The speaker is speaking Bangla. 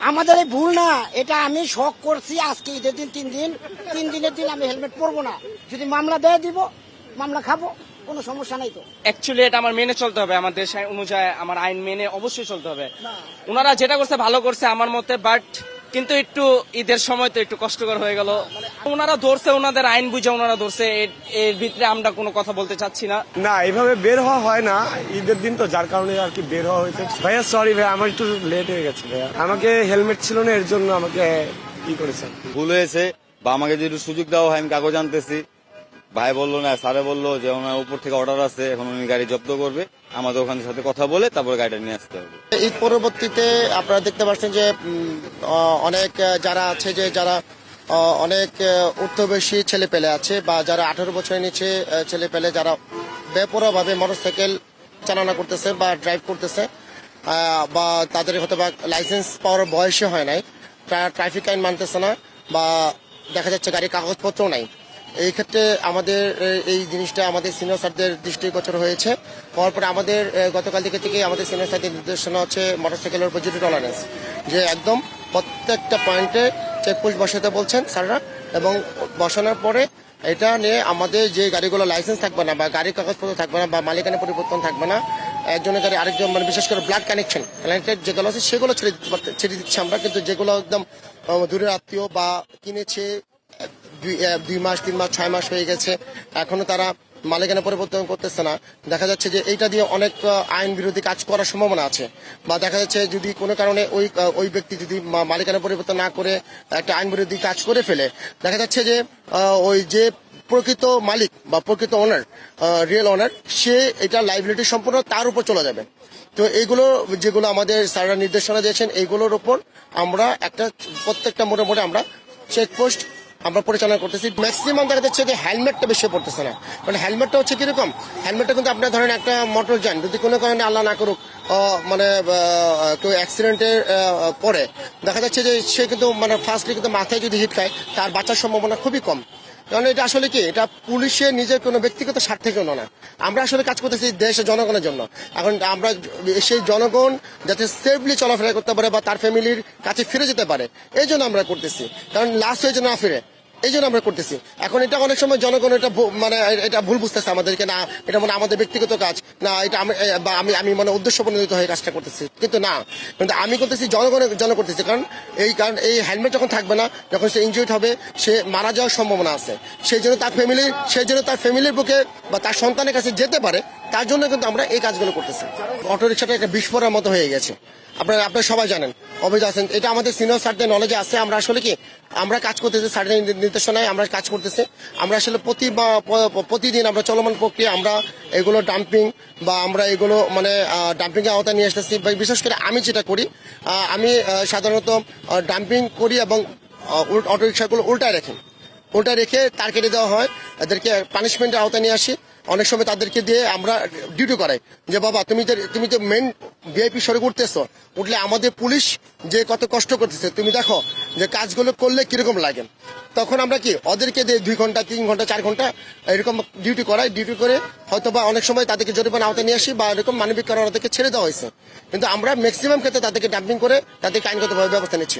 আমাদের এই ভুল না, এটা আমি শখ করছি। আজকে ঈদের দিন 3 দিনের দিন আমি হেলমেট পরবো না। যদি মামলা দেয় দিব, মামলা খাবো, কোনো সমস্যা নাই তো। অ্যাকচুয়ালি এটা আমার মেনে চলতে হবে, আমার দেশ অনুযায়ী আমার আইন মেনে অবশ্যই চলতে হবে। ওনারা যেটা করছে ভালো করছে আমার মতে, বাট কিন্তু একটু ঈদের সময় তো একটু কষ্টকর হয়ে গেল। ওনারা ধরছে, ওনাদের আইন বুঝে ওনারা ধরছে, এর ভিতরে আমরা কোনো কথা বলতে চাচ্ছি না। না, এইভাবে বের হওয়া হয় না ঈদের দিন, তো যার কারণে আর কি বের হওয়া হয়েছে। ভাইয়া সরি ভাইয়া, আমার একটু লেট হয়ে গেছে ভাইয়া, আমাকে হেলমেট ছিল না, এর জন্য আমাকে ই করেছেন। ভুল হয়েছে, বা আমাকে যদি সুযোগ দেওয়া হয় আমি কাগজ আনতেছি। ভাই বললো না, স্যারে বললো যে ওনার উপর থেকে অর্ডার আছে, এখন উনি গাড়ি জব্দ করবে, আমাদের ওখানের সাথে কথা বলে তারপর গাড়িটা নিয়ে আসতে হবে। ঈদ পরবর্তীতে আপনারা দেখতে পাচ্ছেন যে অনেক যারা আছে, যে যারা অনেক ঊর্ধ্ববয়সী ছেলে পেলে আছে, বা যারা 18 বছরের নিচে ছেলে পেলে যারা বেপরোয়াভাবে মোটরসাইকেল চালনা করতেছে বা ড্রাইভ করতেছে, বা তাদের হয়তো বা লাইসেন্স পাওয়ার বয়সে হয় নাই, ট্রাফিক আইন মানতেছে না, বা দেখা যাচ্ছে গাড়ির কাগজপত্র নাই। এই ক্ষেত্রে আমাদের এই জিনিসটা আমাদের সিনিয়র স্যারদের দৃষ্টিগোচর হয়েছে। হওয়ার পরে আমাদের গতকাল থেকে আমাদের সিনিয়র স্যারদের নির্দেশনা হচ্ছে মোটরসাইকেলের উপর জিরো টলারেন্স, যে একদম প্রত্যেকটা পয়েন্টে চেকপোস্ট বসাতে বলছেন স্যাররা, এবং বসানোর পরে এটা নিয়ে আমাদের যে গাড়িগুলো লাইসেন্স থাকবে না, বা গাড়ির কাগজপত্র থাকবে না, বা মালিকানা পরিবর্তন থাকবে না, একজনের গাড়ি আরেকজন, মানে বিশেষ করে ব্লাড কানেকশন যেগুলো আছে সেগুলো ছেড়ে দিচ্ছি আমরা। কিন্তু যেগুলো একদম দূরের আত্মীয় বা কিনেছে 2 মাস 3 মাস 6 মাস হয়ে গেছে, এখনো তারা মালিকানা পরিবর্তন করতেছে না, দেখা যাচ্ছে যে এইটা দিয়ে অনেক আইন বিরোধী কাজ করার সম্ভাবনা আছে। বা দেখা যাচ্ছে যদি কোনো কারণে ওই ব্যক্তি যদি মালিকানা পরিবর্তন না করে একটা আইন বিরোধী কাজ করে ফেলে, দেখা যাচ্ছে যে ওই যে প্রকৃত মালিক বা প্রকৃত ওনার, রিয়েল ওনার, সে এটা লাইবিলিটি সম্পূর্ণ তার উপর চলে যাবে। তো এইগুলো যেগুলো আমাদের স্যাররা নির্দেশনা দিয়েছেন, এইগুলোর উপর আমরা প্রত্যেকটা মোড়ে মোড়ে আমরা চেকপোস্ট আমরা পরিচালনা করতেছি। ম্যাক্সিমাম দেখা যাচ্ছে যে হেলমেটটা বেশি পড়তেছে না, কারণ হেলমেটটা হচ্ছে কিরকম, হেলমেটটা কিন্তু আপনার ধরেন একটা মোটর যান, যদি কোনো কারণে আল্লাহ না করুক মানে কেউ অ্যাক্সিডেন্টে পড়ে, দেখা যাচ্ছে যে সে কিন্তু মানে ফার্স্টলি কিন্তু মাথায় যদি হিট খায়, তার বাঁচার সম্ভাবনা খুবই কম। কারণ এটা আসলে কি, এটা পুলিশের নিজের কোনো ব্যক্তিগত স্বার্থের জন্য না, আমরা আসলে কাজ করতেছি দেশের জনগণের জন্য। এখন আমরা সেই জনগণ যাতে সেফলি চলাফেরা করতে পারে বা তার ফ্যামিলির কাছে ফিরে যেতে পারে, এই জন্য আমরা করতেছি। কারণ লাস্ট হয়ে যেন না ফিরে, এই জন্য আমরা করতেছি। এখন এটা অনেক সময় জনগণ এটা মানে এটা ভুল বুঝতেছে আমাদেরকে, না এটা মানে আমাদের ব্যক্তিগত কাজ, না এটা আমি মানে উদ্দেশ্য প্রণোদিত হয়ে কাজটা করতেছি, কিন্তু না, কিন্তু আমি করতেছি জনগণের জন্য করতেছি। কারণ এই হেলমেট যখন থাকবে না, যখন সে ইনজুরিড হবে, সে মারা যাওয়ার সম্ভাবনা আছে, সেই জন্য তার ফ্যামিলির বুকে বা তার সন্তানের কাছে যেতে পারে, তার জন্য কিন্তু আমরা এই কাজগুলো করতেছি। অটোরিকশাটা একটা বিস্ফোরণের মতো হয়ে গেছে, আপনারা সবাই জানেন, অভিযোগ আছেন, এটা আমাদের সিনিয়র স্যারদের নলেজে আছে। আমরা আসলে কি আমরা কাজ করতেছি, স্যারদের নির্দেশনায় আমরা কাজ করতেছি। আমরা আসলে প্রতিদিন আমরা চলমান প্রক্রিয়া আমরা এগুলো ডাম্পিং বা আমরা এগুলো মানে ডাম্পিং এর আওতায় নিয়ে আসতেছি। বিশেষ করে আমি যেটা করি, আমি সাধারণত ডাম্পিং করি এবং অটোরিকশাগুলো উল্টায় রেখে তার কেটে দেওয়া হয়, এদেরকে পানিশমেন্টের আওতায় নিয়ে আসি। অনেক সময় তাদেরকে দিয়ে আমরা ডিউটি করাই, যে বাবা তুমি যে মেন ভিআইপি সড়ক উঠলে আমাদের পুলিশ যে কত কষ্ট করতেছে, তুমি দেখো যে কাজগুলো করলে কিরকম লাগে। তখন আমরা কি ওদেরকে দিয়ে 2 ঘন্টা 3 ঘন্টা 4 ঘন্টা এরকম ডিউটি করে হয়তো বা অনেক সময় তাদেরকে জরিমানা আওতায় নিয়ে আসি, বা এরকম মানবিক কারণে ওদেরকে ছেড়ে দেওয়া হয়েছে। কিন্তু আমরা ম্যাক্সিমাম ক্ষেত্রে তাদেরকে ডাম্পিং করে তাদেরকে আইনগতভাবে ব্যবস্থা নিচ্ছি।